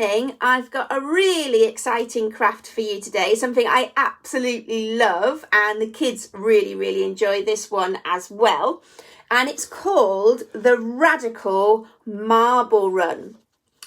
morning, I've got a really exciting craft for you today, something I absolutely love, and the kids really enjoy this one as well. And it's called the Radical Marble Run.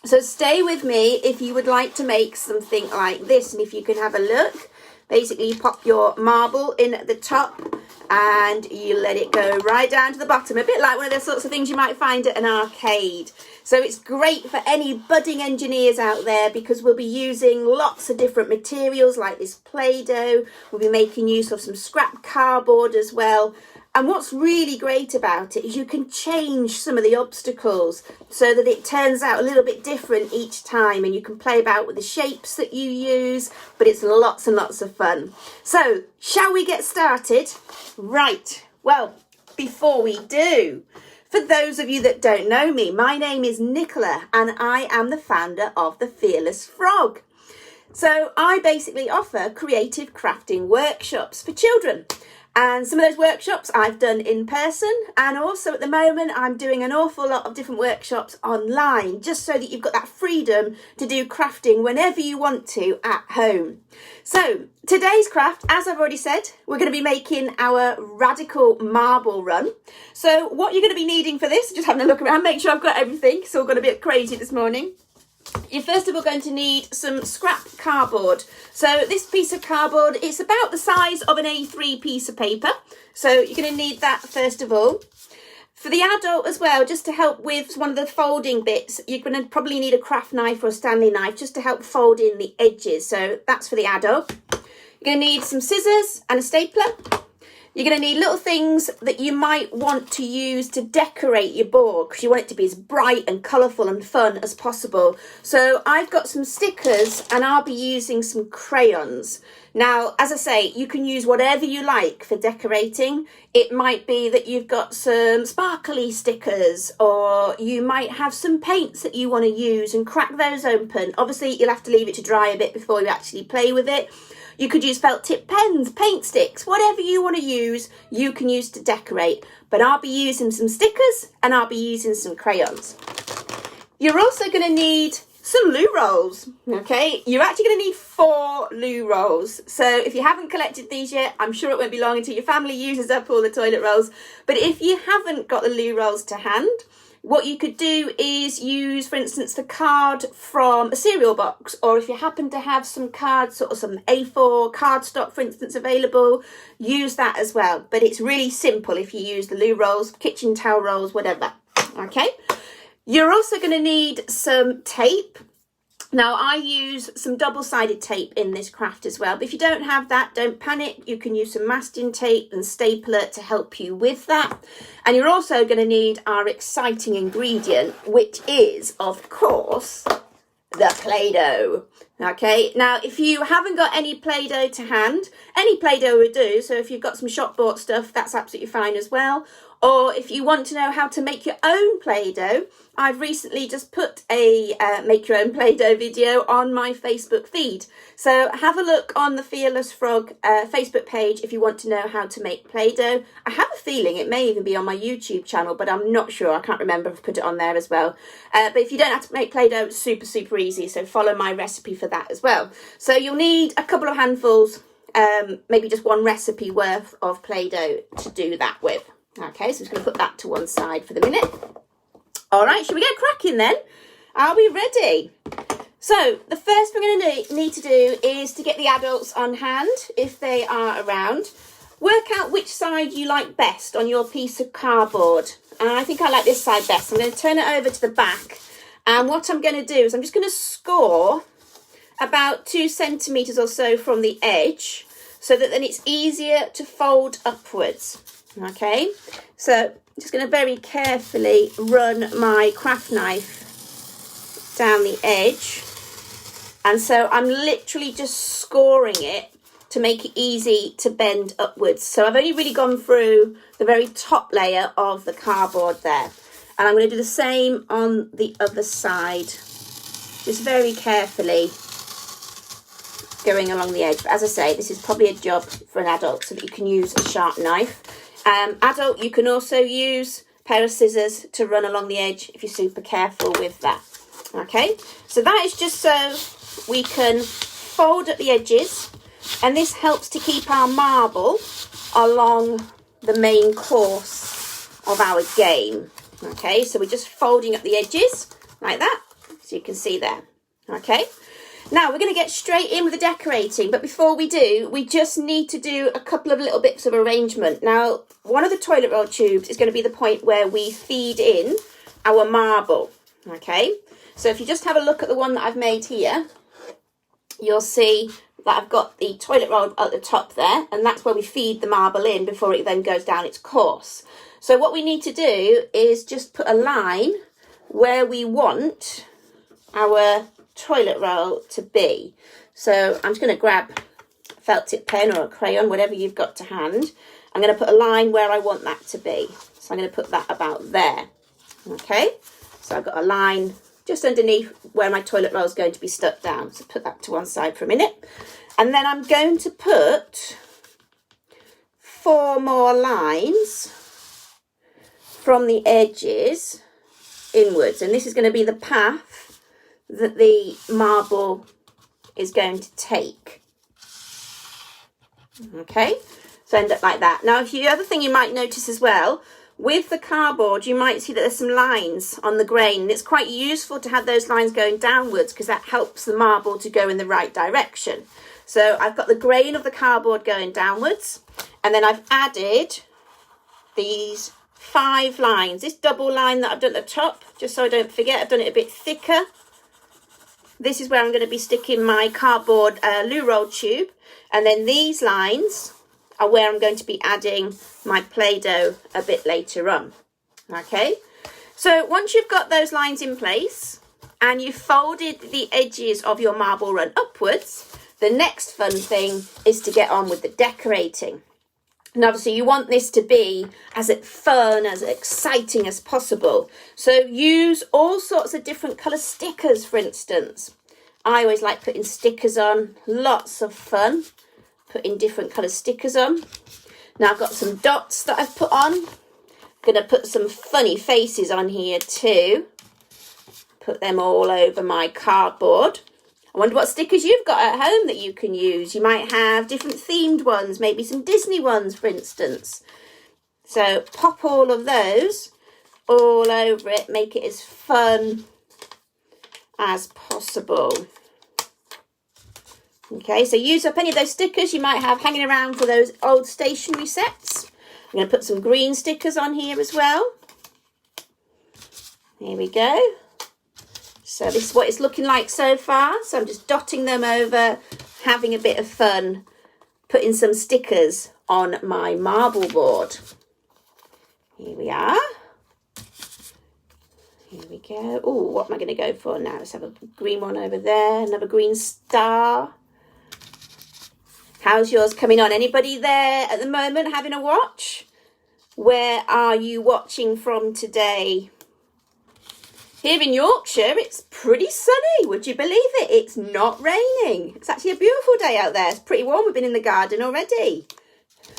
So stay with me if you would like to make something like this, and if you can have a look. Basically, you pop your marble in at the top and you let it go right down to the bottom, a bit like one of those sorts of things you might find at an arcade. So it's great for any budding engineers out there because we'll be using lots of different materials like this Play-Doh. We'll be making use of some scrap cardboard as well. And what's really great about it is you can change some of the obstacles so that it turns out a little bit different each time, and you can play about with the shapes that you use, but it's lots and lots of fun. So, shall we get started? Right, well, before we do, for those of you that don't know me, my name is Nicola and I am the founder of The Fearless Frog. So I basically offer creative crafting workshops for children. And some of those workshops I've done in person, and also at the moment I'm doing an awful lot of different workshops online, just so that you've got that freedom to do crafting whenever you want to at home. So today's craft, as I've already said, we're going to be making our Radical Marble Run. So what you're going to be needing for this, just having a look around, make sure I've got everything, it's all got a bit crazy this morning. You're first of all going to need some scrap cardboard. So this piece of cardboard, it's about the size of an A3 piece of paper. So you're going to need that first of all. For the adult as well, just to help with one of the folding bits, you're going to probably need a craft knife or a Stanley knife just to help fold in the edges. So that's for the adult. You're going to need some scissors and a stapler. You're going to need little things that you might want to use to decorate your board because you want it to be as bright and colourful and fun as possible. So I've got some stickers and I'll be using some crayons. Now, as I say, you can use whatever you like for decorating. It might be that you've got some sparkly stickers, or you might have some paints that you want to use and crack those open. Obviously, you'll have to leave it to dry a bit before you actually play with it. You could use felt tip pens, paint sticks, whatever you want to use, you can use to decorate. But I'll be using some stickers and I'll be using some crayons. You're also going to need some loo rolls, okay? You're actually going to need 4 loo rolls. So if you haven't collected these yet, I'm sure it won't be long until your family uses up all the toilet rolls. But if you haven't got the loo rolls to hand, what you could do is use, for instance, the card from a cereal box, or if you happen to have some cards or some A4 cardstock, for instance, available, use that as well. But it's really simple if you use the loo rolls, kitchen towel rolls, whatever. Okay. You're also going to need some tape. Now, I use some double-sided tape in this craft as well, but if you don't have that, don't panic. You can use some masking tape and stapler to help you with that. And you're also going to need our exciting ingredient, which is, of course, the Play-Doh. Okay, now if you haven't got any Play-Doh to hand, any Play-Doh would do. So if you've got some shop-bought stuff, that's absolutely fine as well. Or if you want to know how to make your own Play-Doh, I've recently just put a make your own Play-Doh video on my Facebook feed. So have a look on the Fearless Frog Facebook page if you want to know how to make Play-Doh. I have a feeling it may even be on my YouTube channel, but I'm not sure. I can't remember if I've put it on there as well. But if you don't have to make Play-Doh, it's super easy. So follow my recipe for that as well. So you'll need a couple of handfuls, maybe just one recipe worth of Play-Doh to do that with. Okay, so I'm just going to put that to one side for the minute. All right, shall we get cracking then? Are we ready? So the first thing we're going to need to do is to get the adults on hand, if they are around. Work out which side you like best on your piece of cardboard. And I think I like this side best. I'm going to turn it over to the back. And what I'm going to do is I'm just going to score about 2 centimetres or so from the edge, so that then it's easier to fold upwards. Okay, so I'm just going to very carefully run my craft knife down the edge, and so I'm literally just scoring it to make it easy to bend upwards. So I've only really gone through the very top layer of the cardboard there, and I'm going to do the same on the other side, just very carefully going along the edge. But as I say, this is probably a job for an adult so that you can use a sharp knife. Adult, you can also use a pair of scissors to run along the edge if you're super careful with that. Okay, so that is just so we can fold at the edges, and this helps to keep our marble along the main course of our game. Okay, so we're just folding up the edges like that, so you can see there. Okay, now we're going to get straight in with the decorating, but before we do, we just need to do a couple of little bits of arrangement. Now, one of the toilet roll tubes is going to be the point where we feed in our marble. Okay, so if you just have a look at the one that I've made here, you'll see that I've got the toilet roll at the top there, and that's where we feed the marble in before it then goes down its course. So what we need to do is just put a line where we want our toilet roll to be. So I'm just going to grab a felt tip pen or a crayon, whatever you've got to hand. I'm going to put a line where I want that to be. So I'm going to put that about there. Okay, so I've got a line just underneath where my toilet roll is going to be stuck down. So put that to one side for a minute. And then I'm going to put 4 more lines from the edges inwards. And this is going to be the path that the marble is going to take. Okay, so end up like that. Now, the other thing you might notice as well, with the cardboard, you might see that there's some lines on the grain. And it's quite useful to have those lines going downwards because that helps the marble to go in the right direction. So I've got the grain of the cardboard going downwards, and then I've added these 5 lines. This double line that I've done at the top, just so I don't forget, I've done it a bit thicker. This is where I'm going to be sticking my cardboard loo roll tube, and then these lines are where I'm going to be adding my Play-Doh a bit later on. Okay, so once you've got those lines in place and you've folded the edges of your marble run upwards, the next fun thing is to get on with the decorating. And obviously you want this to be as fun, as exciting as possible. So use all sorts of different colour stickers, for instance. I always like putting stickers on, lots of fun, putting different colour stickers on. Now I've got some dots that I've put on. I'm going to put some funny faces on here too. Put them all over my cardboard. I wonder what stickers you've got at home that you can use. You might have different themed ones, maybe some Disney ones, for instance. So pop all of those all over it, make it as fun as possible. Okay, so use up any of those stickers you might have hanging around for those old stationery sets. I'm going to put some green stickers on here as well. Here we go. So this is what it's looking like so far. So I'm just dotting them over, having a bit of fun, putting some stickers on my marble board. Here we are. Here we go. Oh, what am I going to go for now? Let's have a green one over there, another green star. How's yours coming on? Anybody there at the moment having a watch? Where are you watching from today? Here in Yorkshire, it's pretty sunny. Would you believe it? It's not raining. It's actually a beautiful day out there. It's pretty warm. We've been in the garden already.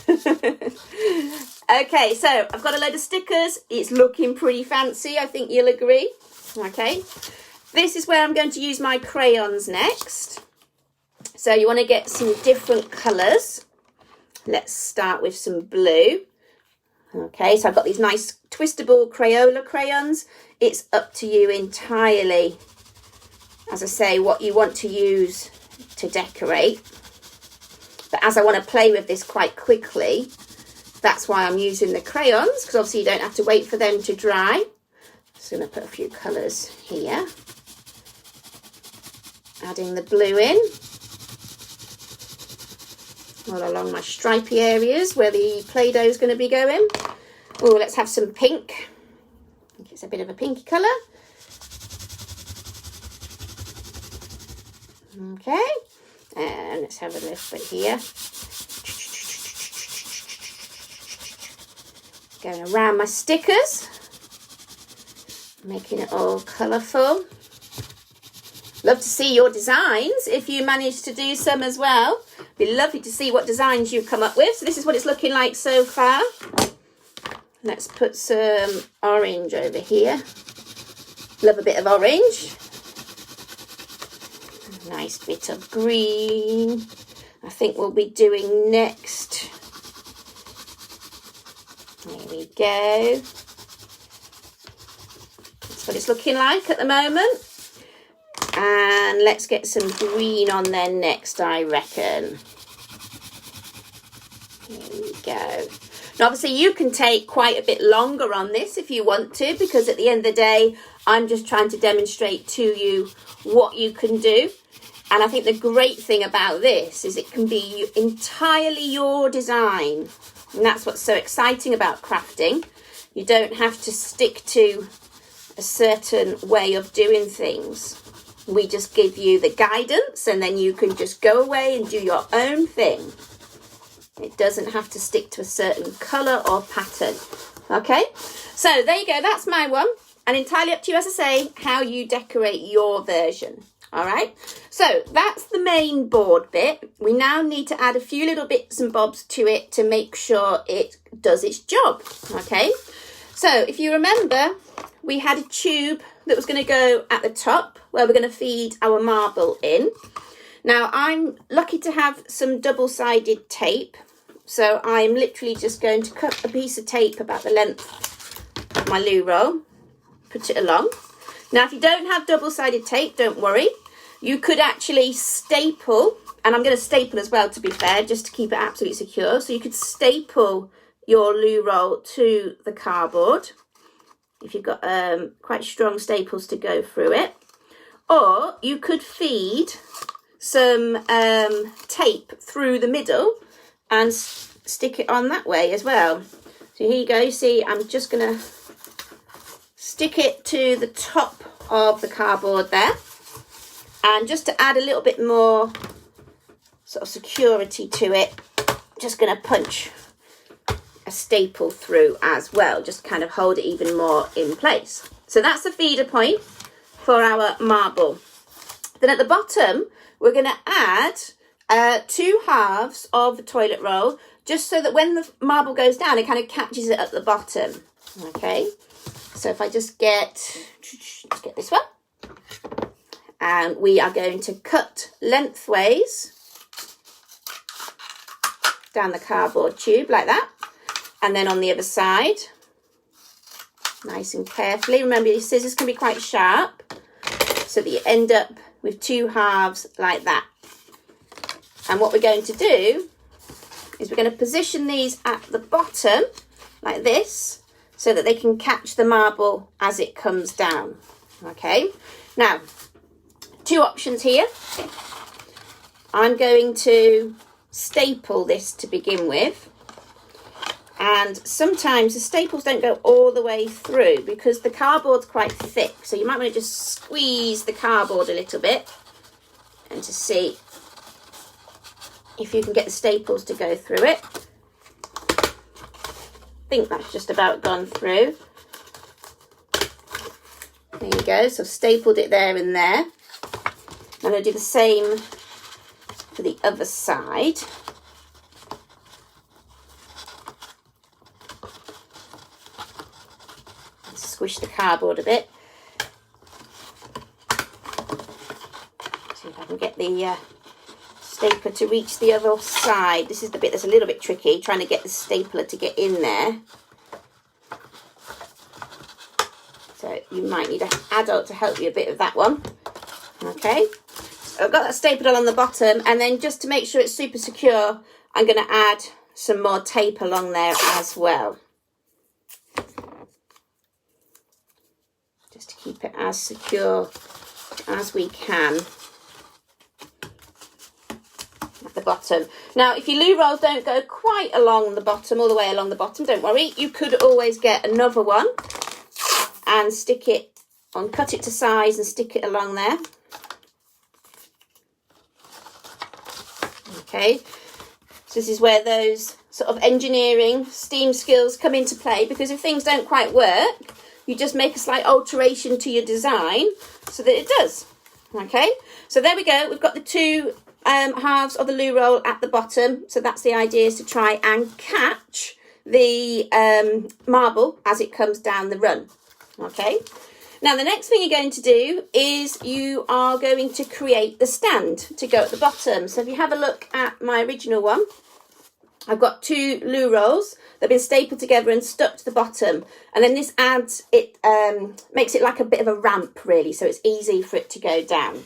Okay, so I've got a load of stickers. It's looking pretty fancy. I think you'll agree. Okay, this is where I'm going to use my crayons next. So you want to get some different colours. Let's start with some blue. Okay, so I've got these nice twistable Crayola crayons. It's up to you entirely, as I say, what you want to use to decorate. But as I want to play with this quite quickly, that's why I'm using the crayons, because obviously you don't have to wait for them to dry. Just going to put a few colours here. Adding the blue in. All along my stripy areas where the Play-Doh is going to be going. Oh, let's have some pink. I think it's a bit of a pinky colour. Okay, and let's have a little bit here. Going around my stickers, making it all colourful. Love to see your designs if you manage to do some as well. Be lovely to see what designs you come up with. So this is what it's looking like so far. Let's put some orange over here. Love a bit of orange. A nice bit of green. I think we'll be doing next. There we go. That's what it's looking like at the moment. And let's get some green on there next, I reckon. Here we go. Now, obviously, you can take quite a bit longer on this if you want to, because at the end of the day, I'm just trying to demonstrate to you what you can do. And I think the great thing about this is it can be entirely your design. And that's what's so exciting about crafting. You don't have to stick to a certain way of doing things. We just give you the guidance and then you can just go away and do your own thing. It doesn't have to stick to a certain colour or pattern. Okay, so there you go. That's my one. And entirely up to you, as I say, how you decorate your version. All right, so that's the main board bit. We now need to add a few little bits and bobs to it to make sure it does its job. Okay, so if you remember, we had a tube that was going to go at the top where we're going to feed our marble in. Now, I'm lucky to have some double-sided tape, so I'm literally just going to cut a piece of tape about the length of my loo roll, put it along. Now, if you don't have double-sided tape, don't worry. You could actually staple, and I'm going to staple as well, to be fair, just to keep it absolutely secure. So you could staple your loo roll to the cardboard if you've got quite strong staples to go through it. Or you could feed some tape through the middle and stick it on that way as well. So here you go. You see, I'm just going to stick it to the top of the cardboard there. And just to add a little bit more sort of security to it, I'm just going to punch a staple through as well, just kind of hold it even more in place. So that's the feeder point for our marble. Then at the bottom, we're going to add 2 halves of the toilet roll, just so that when the marble goes down, it kind of catches it at the bottom. Okay, so if I just get this one, and we are going to cut lengthways down the cardboard tube like that. And then on the other side, nice and carefully. Remember, your scissors can be quite sharp, so that you end up with 2 halves like that. And what we're going to do is we're going to position these at the bottom like this, so that they can catch the marble as it comes down. Okay, now 2 options here. I'm going to staple this to begin with. And sometimes the staples don't go all the way through because the cardboard's quite thick. So you might want to just squeeze the cardboard a little bit and to see if you can get the staples to go through it. I think that's just about gone through. There you go. So I've stapled it there and there. I'm going to do the same for the other side. Squish the cardboard a bit. See if I can get the stapler to reach the other side. This is the bit that's a little bit tricky, trying to get the stapler to get in there. So you might need an adult to help you a bit with that one. Okay, so I've got that stapled on the bottom, and then just to make sure it's super secure, I'm going to add some more tape along there as well. Just to keep it as secure as we can at the bottom. Now, if your loo rolls don't go quite along the bottom, all the way along the bottom, don't worry. You could always get another one and stick it on, cut it to size and stick it along there. Okay, so this is where those sort of engineering STEAM skills come into play, because if things don't quite work, you just make a slight alteration to your design so that it does. Okay, so there we go. We've got the 2 halves of the loo roll at the bottom. So that's the idea, is to try and catch the marble as it comes down the run. Okay, Now the next thing you're going to do is you are going to create the stand to go at the bottom. So if you have a look at my original one, I've got 2 loo rolls. They've been stapled together and stuck to the bottom. And then this adds, it makes it like a bit of a ramp really, so it's easy for it to go down.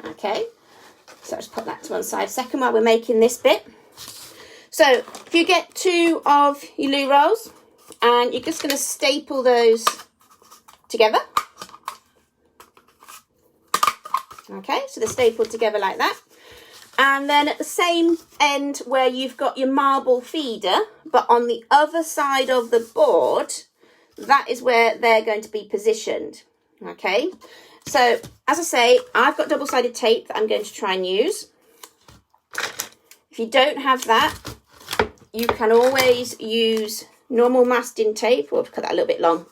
Okay, so I'll just put that to one side a second while we're making this bit. So if you get 2 of your loo rolls and you're just going to staple those together. Okay, so they're stapled together like that. And then at the same end where you've got your marble feeder, but on the other side of the board, that is where they're going to be positioned. Okay, so as I say, I've got double-sided tape that I'm going to try and use. If you don't have that, you can always use normal masking tape. We'll cut that a little bit long.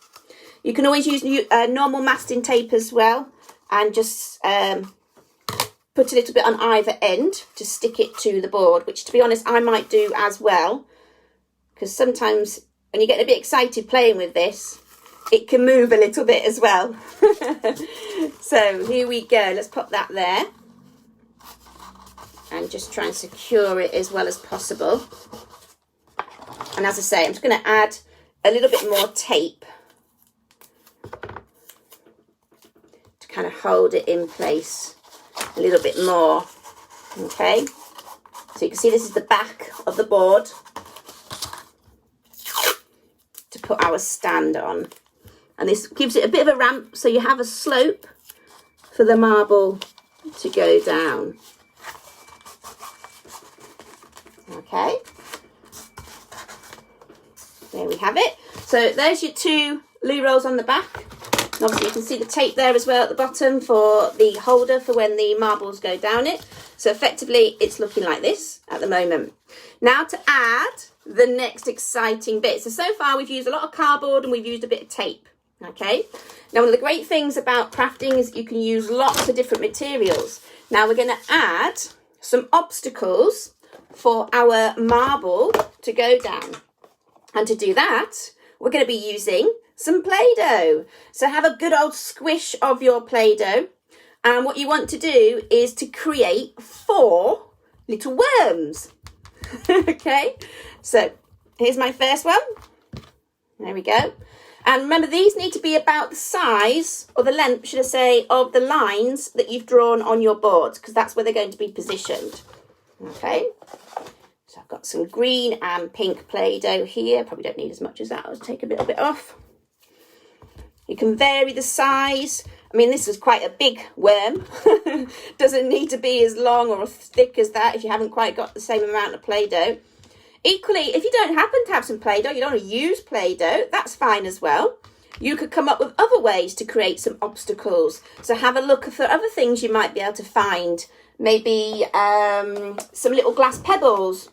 You can always use normal masking tape as well, and just put a little bit on either end to stick it to the board, which to be honest I might do as well, because sometimes when you get a bit excited playing with this, it can move a little bit as well. So here we go, let's pop that there and just try and secure it as well as possible. And as I say, I'm just going to add a little bit more tape to kind of hold it in place a little bit more. Okay, so you can see this is the back of the board to put our stand on, and this gives it a bit of a ramp so you have a slope for the marble to go down. Okay, there we have it. So there's your 2 loo rolls on the back. And obviously you can see the tape there as well at the bottom for the holder for when the marbles go down it. So effectively it's looking like this at the moment. Now to add the next exciting bit. So far we've used a lot of cardboard and we've used a bit of tape. Okay. Now one of the great things about crafting is you can use lots of different materials. Now we're going to add some obstacles for our marble to go down. And to do that, we're going to be using some Play-Doh. So have a good old squish of your Play-Doh. And what you want to do is to create 4 little worms. Okay, so here's my first one. There we go. And remember, these need to be about the size, or the length, should I say, of the lines that you've drawn on your board, because that's where they're going to be positioned. Okay. So I've got some green and pink Play-Doh here. Probably don't need as much as that. I'll take a little bit off. You can vary the size. I mean, this is quite a big worm. Doesn't need to be as long or as thick as that if you haven't quite got the same amount of Play-Doh. Equally, if you don't happen to have some Play-Doh, you don't want to use Play-Doh, that's fine as well. You could come up with other ways to create some obstacles. So have a look for other things you might be able to find. Maybe some little glass pebbles.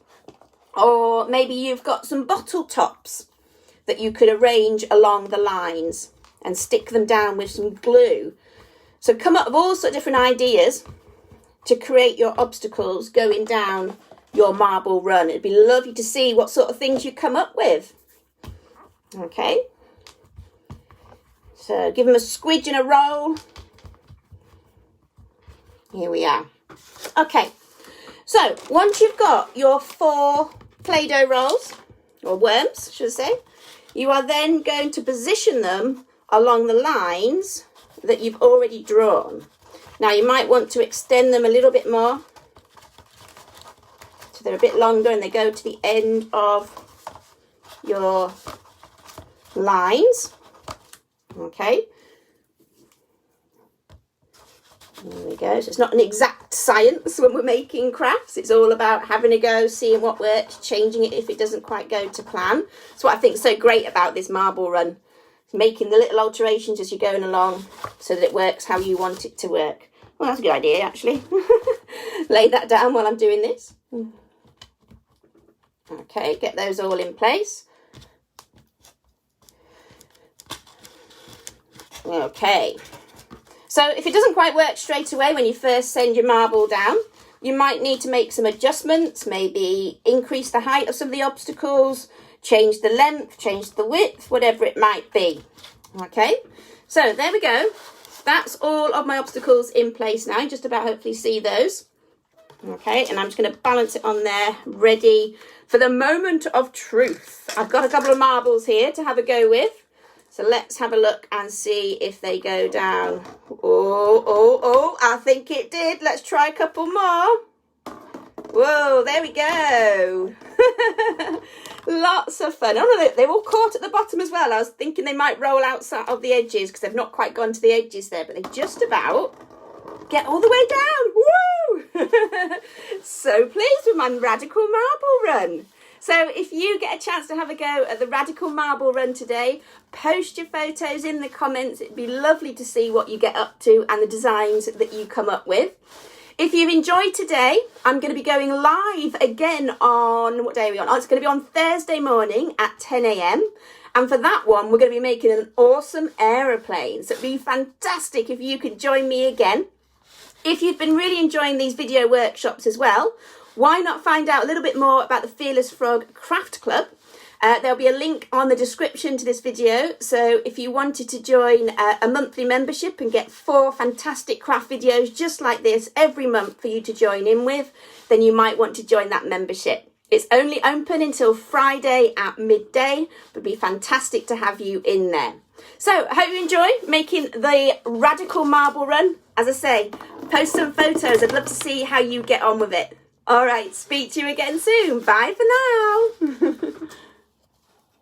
Or maybe you've got some bottle tops that you could arrange along the lines and stick them down with some glue. So come up with all sorts of different ideas to create your obstacles going down your marble run. It'd be lovely to see what sort of things you come up with. Okay. So give them a squidge and a roll. Here we are. Okay. So once you've got your 4 Play-Doh rolls, or worms, should I say, you are then going to position them along the lines that you've already drawn. Now you might want to extend them a little bit more, so they're a bit longer and they go to the end of your lines. Okay. There we go. So it's not an exact science when we're making crafts. It's all about having a go, seeing what works, changing it if it doesn't quite go to plan. That's what I think is so great about this marble run. Making the little alterations as you're going along so that it works how you want it to work. Well, that's a good idea, actually. Lay that down while I'm doing this. Okay, get those all in place. Okay. So if it doesn't quite work straight away when you first send your marble down, you might need to make some adjustments, maybe increase the height of some of the obstacles, change the length, change the width, whatever it might be. Okay, So there we go. That's all of my obstacles in place now. Just about hopefully see those. Okay, and I'm just going to balance it on there, ready for the moment of truth. I've got a couple of marbles here to have a go with. So let's have a look and see if they go down. Oh, I think it did. Let's try a couple more. Whoa, there we go. Lots of fun. Oh no, they're all caught at the bottom as well. I was thinking they might roll outside of the edges because they've not quite gone to the edges there, but they just about get all the way down. Woo! So pleased with my radical marble run. So if you get a chance to have a go at the radical marble run today, post your photos in the comments. It'd be lovely to see what you get up to and the designs that you come up with. If you've enjoyed today, I'm going to be going live again on, what day are we on? Oh, it's going to be on Thursday morning at 10 a.m. And for that one, we're going to be making an awesome aeroplane. So it'd be fantastic if you could join me again. If you've been really enjoying these video workshops as well, why not find out a little bit more about the Fearless Frog Craft Club? There'll be a link on the description to this video. So if you wanted to join a monthly membership and get 4 fantastic craft videos just like this every month for you to join in with, then you might want to join that membership. It's only open until Friday at midday, but it'd be fantastic to have you in there. So I hope you enjoy making the radical marble run. As I say, post some photos. I'd love to see how you get on with it. All right, speak to you again soon. Bye for now.